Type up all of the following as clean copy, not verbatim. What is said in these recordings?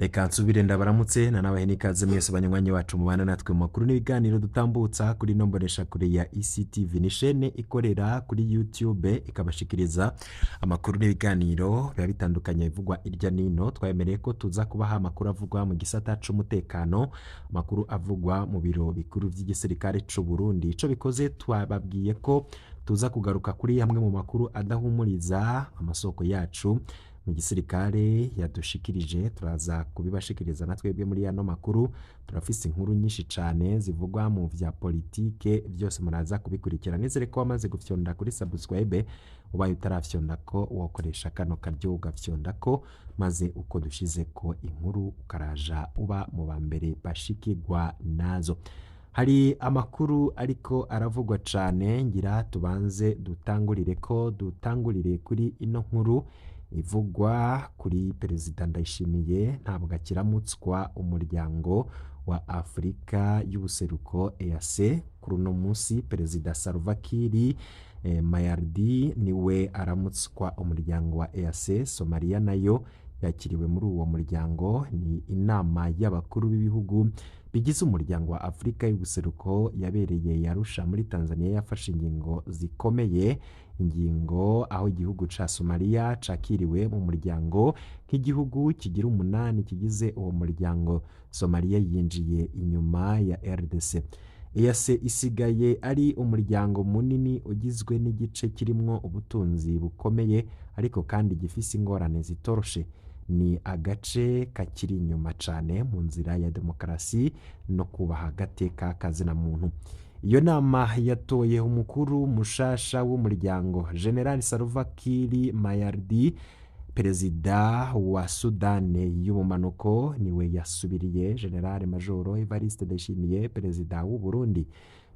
Reka nsubire ndabaramutse na nabahe n'ikaze mwese banywanyi bacu mubana natwe mu makuru n'ibiganiro dutambutsa kuri nomboresha kure ya ECTV ni chaîne ikorera kuri YouTube ikabashikiriza amakuru n'ibiganiro biba bitandukanye bivugwa irya nino. Twayemereye ko tuza kubaha amakuru avugwa mu gisata c'umutekano, amakuru avugwa mu biro bikuru vy'igisirikare c'u Burundi. Ico bikoze twababwiye ko tuza kugaruka kuri hamwe mu makuru adahumuriza amasoko yacu mu gisirikare yadushikirije, turaza kubibashikiriza natwebwe muri yano makuru. Turafise inkuru nyinshi cane zivugwa mu vya politike, byose muraza kubikurikira. Nizere ko wamaze gufyonda kuri subscribe, ubaye utarafyonda ko wokoresha kano karyo ugafyonda ko, maze uko dushize ko inkuru ukaraja uba mu bambere bashikirwa nazo. Hari amakuru ariko aravugwa cane, ngira tubanze dutangurire kuri ino nkuru ivugwa kuri Perezida Ndayishimiye ntabwo akiramutswa umuryango wa Afrika y'ubuseruko EAC. Kuri uno munsi Perezida Salva Kiir Mayardit niwe aramutswa umuryango wa EAC. Somalia nayo yakiriwe muri uwo muryango. Ni inama y'abakuru b'ibihugu bigize umuryango wa Afrika y'ubuseruko yabereye Arusha muri Tanzania, yafashe ingingo zikomeye, ingingo aho igihugu ca Somalia cakiriwe mu muryango nk'igihugu kigira 8 kigize uwo muryango. Somalia yinjiye inyuma ya RDC. EAC isigaye ari umuryango munini ugizwe n'igice kirimwo ubutunzi bukomeye ariko kandi gifise ingorane zitoroshe. Ni agace kakiri inyuma cane mu nzira ya demokarasi no kubaha agateka kazina muntu. Iyo nama yatoye umukuru mushasha w'umuryango General Salva Kiir Mayardit. Perezida wa Sudani y'ubumanuko niwe yasubiriye General Major Evariste Ndayishimiye, perezida w'u Burundi.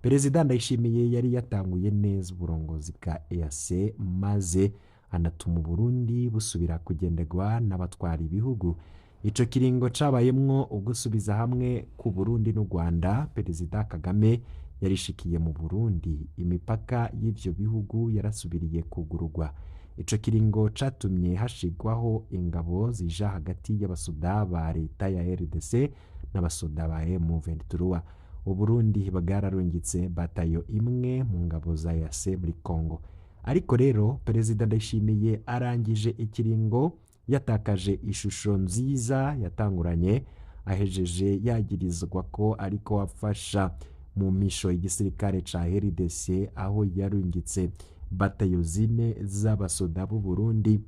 Perezida Ndayishimiye yari yatanguye neza uburongozi bwa EAC, maze anatuma Burundi busubira kugenderwa n'abatwara ibihugu. Ico kiringo cabayemwo ugusubiza hamwe ku Burundi n'u Rwanda. Perezida Kagame yarishikiye mu Burundi, imipaka y'ivyo bihugu yarasubiriye kugurugwa. Ico kiringo catumye hashigwaho ingabo zija hagati y'abasoda ba leta ya RDC n'abasoda ba M23. Uburundi bwararungitse batayo imwe mu ngabo za EAC muri Congo. Ariko rero Perezida Ndayishimiye arangije ikiringo yatakaje ishusho nziza yatanguranye, ahejeje yagirizwa ko ariko afasha mu misho igisirikare ca RDC, aho yarungitse batayo zine z'abasoda b'u Burundi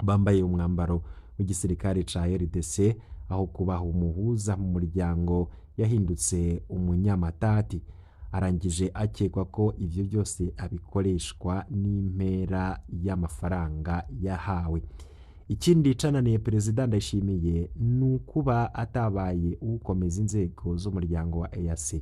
bambaye umwambaro w'igisirikare ca RDC. Aho kubaha umuhuza mu muryango yahindutse umunyamatati. Arangije akekwa ko ivyo byose abikoreshwa n'impera y'amafaranga yahawe. Ikindi cananiye Perezida Ndayishimiye nukuba atabaye ukomeza inzego z'umuryango wa EAC.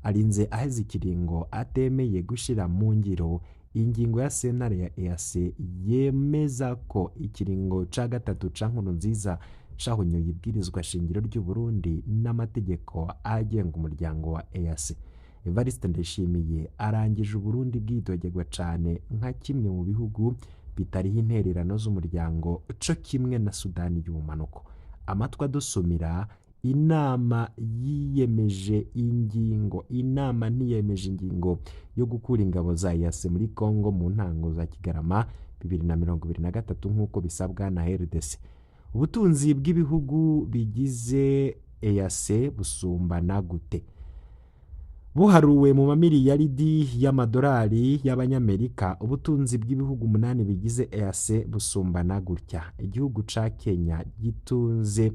Arinze aheze ikiringo atemeye gushira mu ngiro ingingo ya sentare ya EAC yemeza ko ikiringo ca gatatu ca Nkurunziza cahonyoye ibwirizwa shingiro ry'u Burundi n'amategeko agenga umuryango wa EAC. Evariste Ndayishimiye arangije Burundi bwidogegwa cane nka kimwe mu bihugu bitariho intererano z'umuryango, co kimwe na Sudani y'ubumanuko. Amatwa dusumira inama ntiyemeje ingingo yo gukura ingabo za EAC muri Congo mu ntango za Kigarama 2023 nk'uko bisabwa na RDC. Ubutunzi bw'ibihugu bigize EAC busumbana gute? Buharuwe mu mamiliyaridi y'amadolari y'abanyamerika, ubutunzi bw'ibihugu 8 bigize EAC busumbana gutya. Igihugu ca Kenya gitunze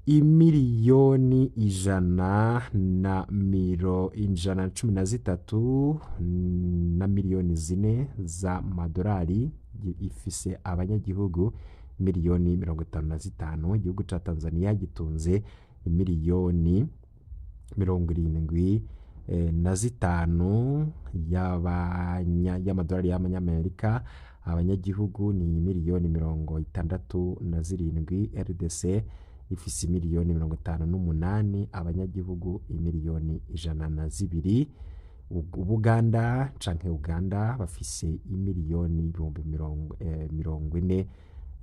imiliyoni 113 na miliyoni 4 z'amadolari, ifise abanyagihugu miliyoni 55. Igihugu ca Tanzania gitunze imiliyoni 75 y'amadolari y'amanyamerika, abanyagihugu ni miliyoni 67. RDC ifise miliyoni 58, abanyagihugu miliyoni 102. Ubuganda canke Uganda bafise imiliyoni 40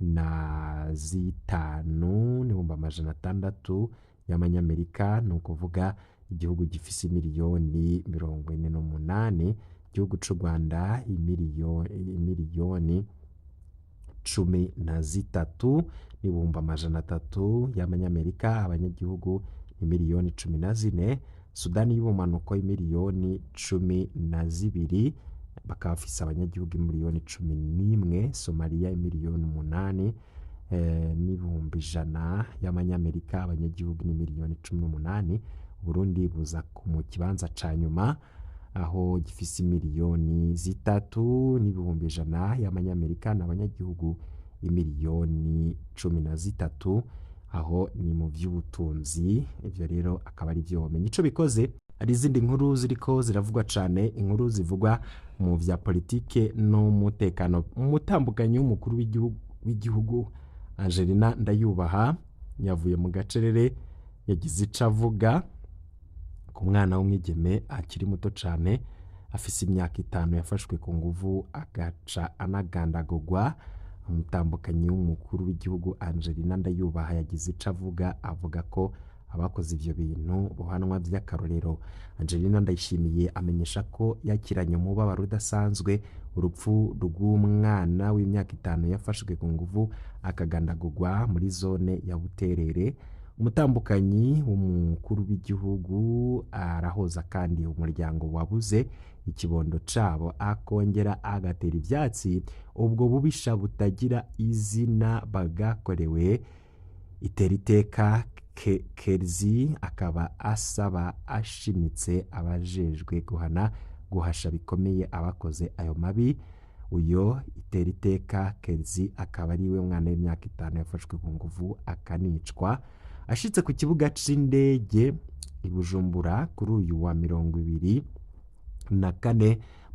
na zitanu n'ibihumbi amajana atandatu y'amanyamerika, ni ukuvuga igihugu gifise imiliyoni 48, igihugu c'u Rwanda imiliyoni 13 n'ibihumbi amajana atatu y'amanyamerika, abanyagihugu imiliyoni 14, Sudani y'ubumanuko imiliyoni 12, bakaba bafise abanyagihugu imiliyoni 11, Somalia imiliyoni 8 n'ibihumbi 100 y'amanyamerika, abanyagihugu ni miliyoni 18. Burundi buza mu kibanza ca nyuma aho gifise imiliyoni 3 n'ibihumbi 100 y'amanyamerika, n'abanyagihugu imiliyoni 13, aho ni mu vy'ubutunzi. Ivyo rero akaba ari vyo womenya. Ico bikoze hari izindi nkuru ziriko ziravugwa cane, inkuru zivugwa mu vya politike n'umutekano. Umutambukanyi w'umukuru w'igihugu Angelina Ndayubaha yavuye mu gacerere, yagize ico avuga ku mwana w'umwigeme akiri muto cane afise imyaka 5 yafashwe ku nguvu agaca anagandagurwa. Umutambukanyi w'umukuru w'igihugu Angelina Ndayubaha yagize ico avuga ko abakoze ivyo bintu bohanwa vy'akarorero. Angelina Ndayishimiye amenyesha ko yakiranye umubabaro udasanzwe urupfu rw'umwana w'imyaka 5 yafashwe ku nguvu akagandagurwa muri zone ya Buterere. Umutambukanyi w'umukuru w'igihugu arahoza kandi umuryango wabuze ikibondo cabo, akongera agatera ivyatsi ubwo bubisha butagira izina bagakorewe. Iteriteka Kerzi akaba asaba ashimitse abajejwe guhasha bikomeye abakoze ayo mabi. Uyo Iteriteka Kerzi akaba ari we mwana w'imyaka 5 yafashwe ku nguvu akanicwa ashitse ku kibuga c'indege i Bujumbura kuri uyu wa 24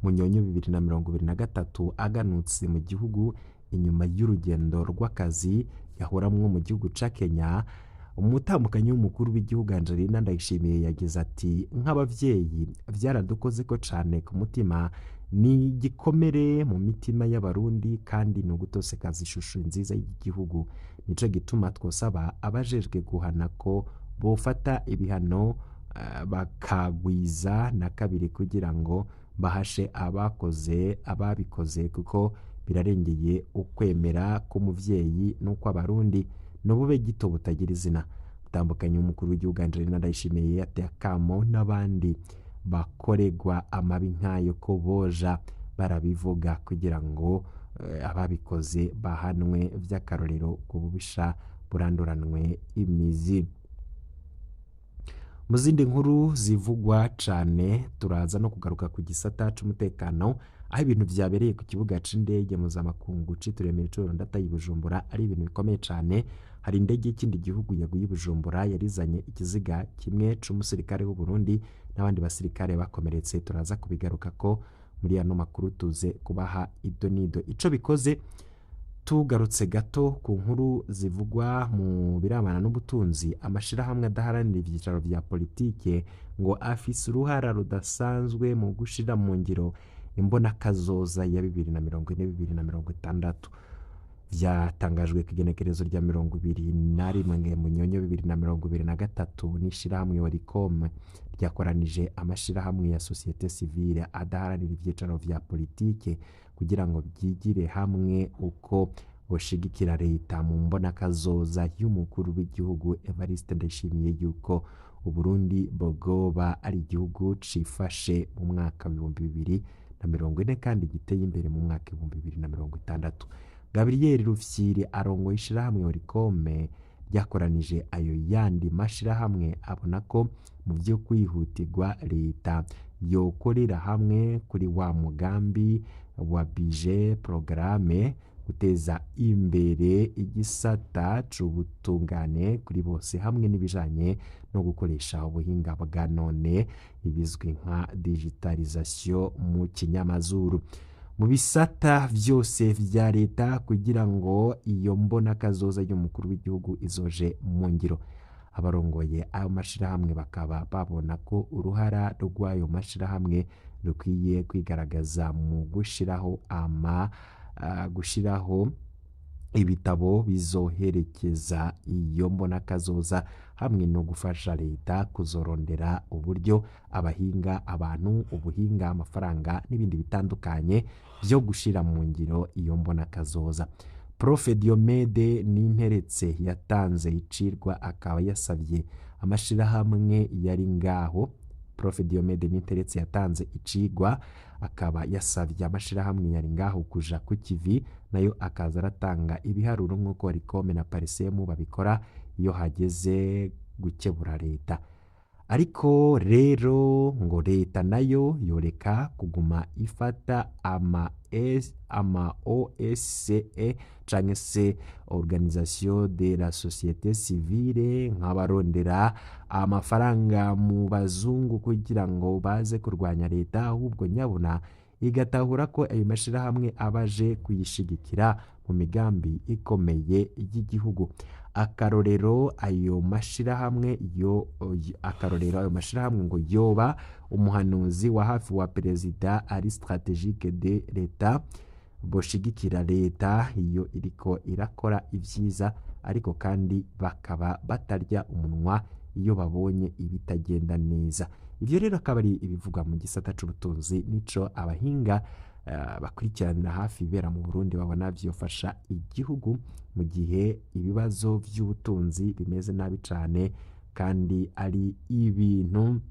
Munyonyo 2023, aganutse mu gihugu inyuma y'urugendo rw'akazi yahoramwo mu gihugu ca Kenya. Umutambukanyi w'umukuru w'igihugu Angelina Ndayishimiye yagize ati, nk'abavyeyi vyaradukoze ko cane ku mutima, ni gikomere mu mitima y'abarundi kandi no gutosekaza ishusho nziza y'igihugu. Nico gituma twosaba abajejwe guhana ko bofata ibihano bakagwiza na kabiri kugira ngo bahashe ababikoze kuko birarengeye ukwemera k'umuvyeyi n'uko abarundi no bube gito butagira izina. Umutambukanyi w'umukuru w'igihugu Angelina Ndayishimiye yateye akamo n'abandi bakoregwa amabi nk'ayo ko boja barabivuga kugira ngo ababikoze bahanwe vy'akarorero, ku bubisha buranduranwe imizi. Mu zindi nkuru zivugwa cane turaza no kugaruka ku gisata c'umutekano, aho ibintu vyabereye ku kibuga c'indege mpuzamakungu citiriwe Melchior Ndadaye i Bujumbura ari ibintu bikomeye cane. Hari indege y'ikindi gihugu yaguye i Bujumbura yarizanye ikiziga kimwe c'umusirikare w'u Burundi n'abandi basirikare bakomeretse. Turaza kubigaruka ko muri ano makuru, tuze kubaha idonido ico bikoze. Tugarutse gato ku nkuru zivugwa mu birabana n'ubutunzi, amashirahamwe adaharanira ivyicaro vya politike ngo afise uruhara rudasanzwe mu gushira mu ngiro imbonakazoza ya 2040-2060. Vyatangajwe ku igenekerezo rya 21 Munyonyo 2023 n'ishirahamwe Oricom ryakoranije amashirahamwe ya societe civile adaharanira ivyicaro vya politike kugira ngo byigire hamwe uko boshigikira leta mu mbonakazoza y'umukuru w'igihugu Evariste Ndayishimiye yuko Uburundi bogoba ari igihugu cifashe mu mwaka 2040 kandi giteye imbere mu mwaka 2060. Gabriel Rufyiri arongoye ishirahamwe Oricom ryakoranije ayo yandi mashirahamwe abona ko mu vyo kwihutirwa leta yokorera hamwe kuri wa mugambi wa budget programme guteza imbere igisata c'ubutungane kuri bose hamwe n'ibijanye no gukoresha ubuhinga bwa none ibizwi nka digitalisation mu kinyamazuru mu bisata vyose vya leta kugira ngo iyo mbonakazoza y'umukuru w'igihugu izoje mu ngiro. Abarongoye ayo mashirahamwe bakaba babona ko uruhara rw'ayo mashirahamwe rukwiye kwigaragaza mu gushiraho ibitabo bizoherekeza iyo mbonakazoza hamwe no gufasha leta kuzorondera uburyo abahinga abantu ubuhinga amafaranga n'ibindi bitandukanye byo gushira mu ngiro iyo mbonakazoza. Prof Diomede Ninteretse yatanze icirwa akaba yasavye amashirahamwe yari ngaho. Prof Diomede Ninteretse yatanze icigwa akaba yasavye amashirahamwe yari ngaho kuja ku kivi, nayo akaza aratanga ibiharuro nk'uko Rikome na Parisemu babikora iyo hageze gukebura leta. Ariko rero ngo leta nayo yoreka kuguma ifata ama OSCE canke se Organisation de la Société Civile nk'abarondera amafaranga mu bazungu kugira ngo baze kurwanya leta, ahubwo nyabuna igatahura ko ayo mashirahamwe abaje kuyishigikira mu migambi ikomeye y'igihugu. Akarorero ayo mashirahamwe ngo yoba umuhanuzi wa hafi wa perezida ari strategique de leta, boshigikira leta iyo iriko irakora ivyiza, ariko kandi bakaba batarya umunwa iyo babonye ibitagenda neza. Ivyo rero akaba ari ibivugwa mu gisata c'ubutunzi, nico abahinga bakurikiranira hafi ibera mu Burundi babona vyofasha igihugu mu gihe ibibazo vy'ubutunzi bimeze nabi cane, kandi ari ibintu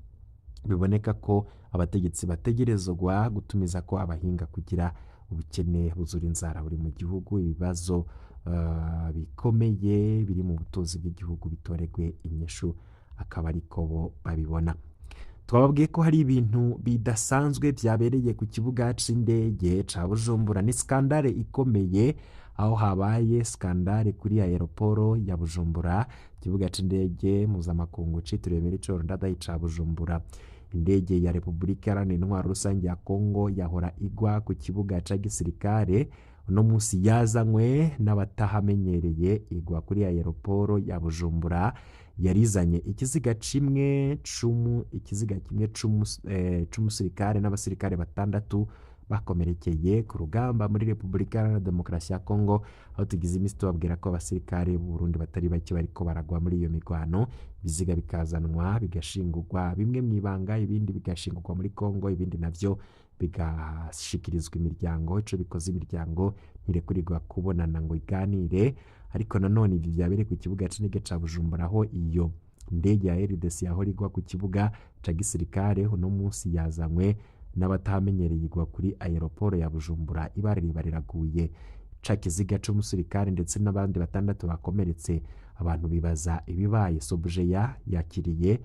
biboneka ko abategetsi bategerezwa gutumiza ko abahinga kugira ubukene buzura inzara buri mu gihugu, ibibazo bikomeye biri mu butunzi bw'igihugu bitoregwe inyishu, akaba ariko bo babibona. Twababwiye ko hari ibintu bidasanzwe byabereye ku kibuga c'indege ca Bujumbura. Ni skandale ikomeye, aho habaye skandale kuri aeroporo ya Bujumbura, ikibuga c'indege mpuzamakungu citiriwe Melchior Ndadaye ca Bujumbura. Indege ya Repubulika Iharanira Intwaro Rusange ya Kongo yahora igwa ku kibuga ca gisirikare, uno musi yazanywe n'abatahamenyereye igwa kuri aeroporo ya Bujumbura. Yarizanye ikiziga kimwe c'umusirikare n'abasirikare batandatu bakomerekeye ku rugamba muri Repubulika Iharanira Demokarasi ya Kongo, aho tugize imisi tubabwira ko abasirikare b'u Burundi batari bake bariko baragwa muri iyo mirwano. Ibiziga bikazanwa bigashingurwa bimwe mw'ibanga, ibindi bigashingurwa muri Kongo, ibindi navyo bigashikirizwa imiryango. Ico bikoze imiryango ntirekurirwa kubonana ngo iganire. Ariko nanone ivyo vyabereye ku kibuga c'indege ca Bujumbura, aho iyo ndege ya RDC yahora igwa ku kibuga ca gisirikare, uno musi yazanywe n'abatamenyereye igwa kuri aeroporo ya Bujumbura. Ibara riba riraguye, ca kiziga c'umusirikare ndetse n'abandi batandatu bakomeretse. Abantu bibaza ibibaye. Sobujeya yakiriye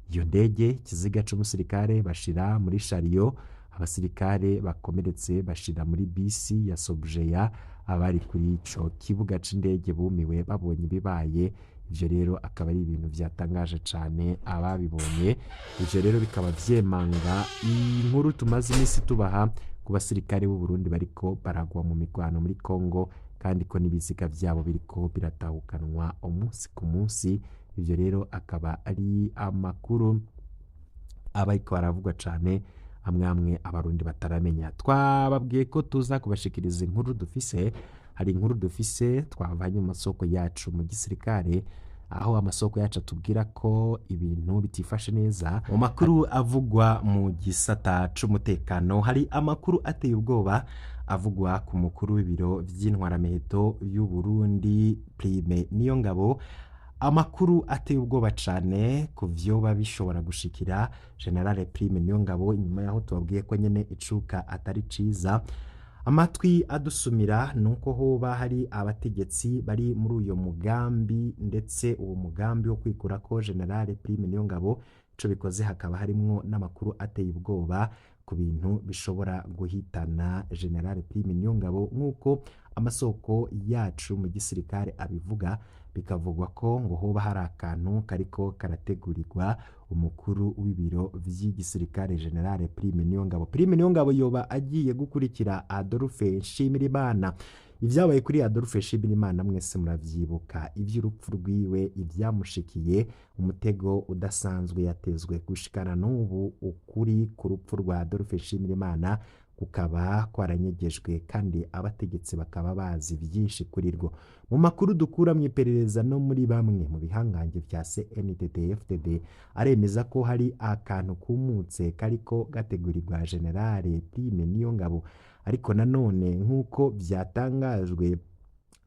iyo ndege, kiziga c'umusirikare bashira muri Shariyo, abasirikare bakomeretse bashira muri bisi ya Sobujeya. Abari kuri ico kibuga c'indege bumiwe babonye ibibaye. Ivyo rero akaba ari ibintu vyatangaje cane ababibonye. Ivyo rero bikaba vyemanga inkuru tumaze imisi tubaha ku basirikare b'u Burundi bariko baragwa mu mirwano muri Kongo, kandi ko n'ibiziga vyabo biriko biratahukanwa umunsi ku munsi. Ivyo rero akaba ari amakuru aba ariko aravugwa cane, amwe abarundi bataramenya. Twababwiye ko tuza kubashikiriza inkuru dufise. Hari inkuru dufise twavanye mu masoko yacu mu gisirikare, aho amasoko yacu atubwira ko ibintu bitifashe neza. Mu makuru avugwa mu gisata c'umutekano, hari amakuru ateye ubwoba avugwa ku mukuru w'ibiro vy'intwaramiheto y'u Burundi Prime Niyongabo. Amakuru ateye ubwoba cane ku vyoba bishobora gushikira General Prime Niyongabo, inyuma yaho tubabwiye ko nyene icuka atari ciza. Amatwi adusumira nuko hoba hari abategetsi bari muri uyo mugambi, ndetse uwo mugambi wo kwikura ko General Prime Niyongabo. Ico bikoze hakaba harimwo n'amakuru ateye ubwoba ku bintu bishobora guhitana General Prime Niyongabo, nk'uko amasoko yacu mu gisirikare abivuga. Bikavugwa ko ngo hoba hari akantu kariko karategurirwa umukuru w'ibiro vy'igisirikare General Prime Niyongabo. Prime Niyongabo yoba agiye gukurikira Adolphe Nshimirimana. Ivyabaye kuri Adolphe Nshimirimana mwese muravyibuka, ivy'urupfu rwiwe, ivyamushikiye, umutego udasanzwe yatezwe. Gushikana n'ubu ukuri ku rupfu rwa Adolphe Nshimirimana kukaba kwaranyegejwe kandi abategetsi bakaba bazi byinshi kuri rwo. Mu makuru dukura mu iperereza no muri bamwe mu bihangange vya CNDD-FDD aremeza ko hari akantu kumutse kariko gategurirwa Generale Prime Niyongabo, ariko nanone nk'uko vyatangajwe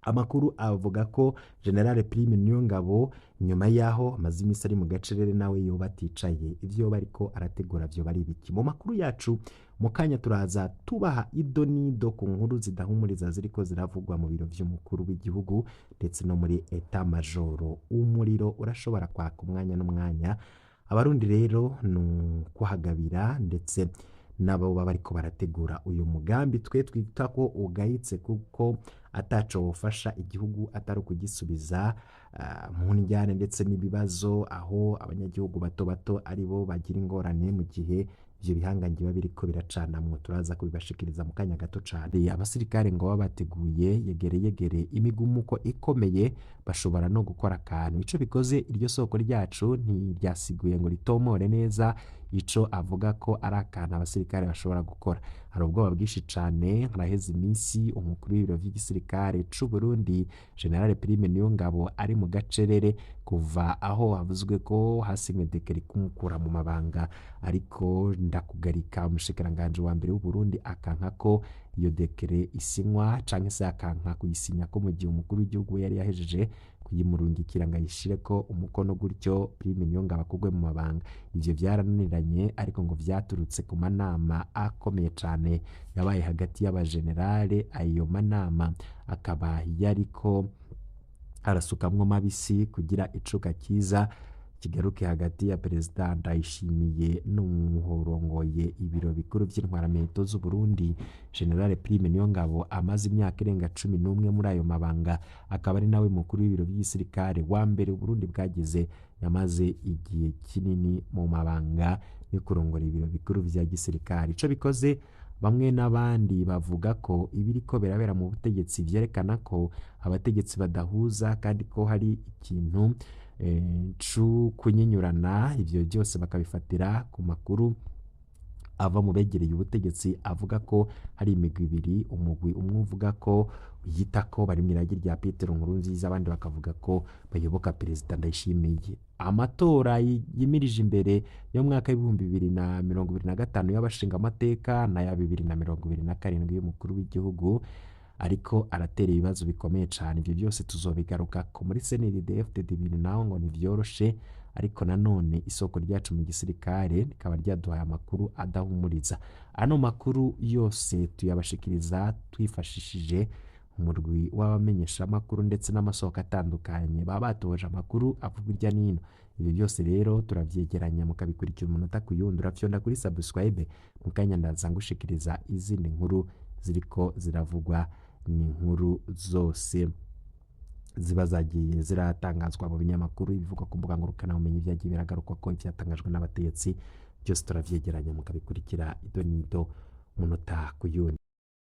amakuru avuga ko Generale Prime Niyongabo nyuma yaho amaze imisi ari mu gacerere nawe yoba aticaye, ivyo bariko arategura vyo bari biki. Mu makuru yacu mu kanya turaza tubaha ido nido ku nkuru zidahumuriza ziriko ziravugwa mu biro vy'umukuru w'igihugu ndetse no muri Etat Majoro. Umuriro urashobora kwaka umwanya n'umwanya, abarundi rero nukuhagabira ndetse nabo baba bariko barategura uyu mugambi twe twita ko ugayitse, kuko ataco wofasha igihugu atari ukugisubiza mu njyane ndetse n'ibibazo, aho abanyagihugu bato bato aribo bagira ingorane mu gihe ivyo bihangange biba biriko biracanamwo. Turaza kubibashikiriza mu kanya gato cane. Abasirikare ngo baba bateguye yegere imigumuko ikomeye, bashobora no gukora akantu. Ico bikoze iryo soko ryacu ntiryasiguye ngo ritomore neza ico avuga ko ari akantu abasirikare bashobora gukora. Hari ubwoba bwinshi cane, haraheze imisi umukuru w'ibiro vy'igisirikare c'u Burundi Generale Prime Niyongabo ari mu gacerere kuva aho havuzwe ko hasinywe dekeri kumukura mu mabanga, ariko ndakugarika umushikiranganji wa mbere w'u Burundi akanka ko iyo dekere isinywa canke se akanka kuyisinya ko mu gihe umukuru w'igihugu yari yahejeje kuyimurungikira ngo ayishireko umukono, gutyo Prime Niyongabo akugwe mu mabanga. Ivyo vyarananiranye, ariko ngo vyaturutse ku manama akomeye cane yabaye hagati y'abagenerale. Ayo manama akaba yariko arasukamwo mabisi kugira icuka kiza kigaruke hagati ya Perezida Ndayishimiye n'umurongoye ibiro bikuru vy'intwaramiheto z'u Burundi Generale Prime Niyongabo amaze imyaka irenga 11 muri ayo mabanga, akaba ari nawe mukuru w'ibiro by'igisirikare wa mbere u Burundi bwagize, yamaze igihe kinini mu mabanga yo kurongora ibiro bikuru vya gisirikare. Ico bikoze bamwe n'abandi bavuga ko ibiriko birabera mu butegetsi vyerekana ko abategetsi badahuza, kandi ko hari ikintu kunyinyurana. Ivyo byose bakabifatira ku makuru ava mu begereye ubutegetsi avuga ko hari imigwi ibiri, umugwi umwe uvuga ko yita ko bari mw'iragi rya Petero Nkurunziza, abandi bakavuga ko bayoboka Perezida Ndayishimiye. Amatora yimirije imbere yo mwaka w'ibihumbi 2025 y'abashinga amateka na ya 2027 y'umukuru w'igihugu ariko aratera ibibazo bikomeye cane. Ivyo byose tuzobigaruka ko muri CNDD-FDD. Ibintu naho ngo ntivyoroshe, ariko nanone isoko ryacu mu gisirikare rikaba ryaduhaye amakuru adahumuriza. Ano makuru yose tuyabashikiriza twifashishije umurwi w'abamenyesha amakuru ndetse n'amasoko atandukanye baba batoje amakuru avuga irya nino. Ibi byose rero turavyegeranya mukabikurikira umunota kuyundura, vyonda kuri subscribe mu kanya ndaza ngushikiriza izindi nkuru ziriko ziravugwa, ni inkuru zose ziba zagiye ziratangazwa mu binyamakuru, ibivugwa ku mbuga ngurukana bumenyi vyagiye biragarukwa ko ivyatangajwe n'abategetsi, byose turavyegeranya mukabikurikira ido nido munota kuyundi.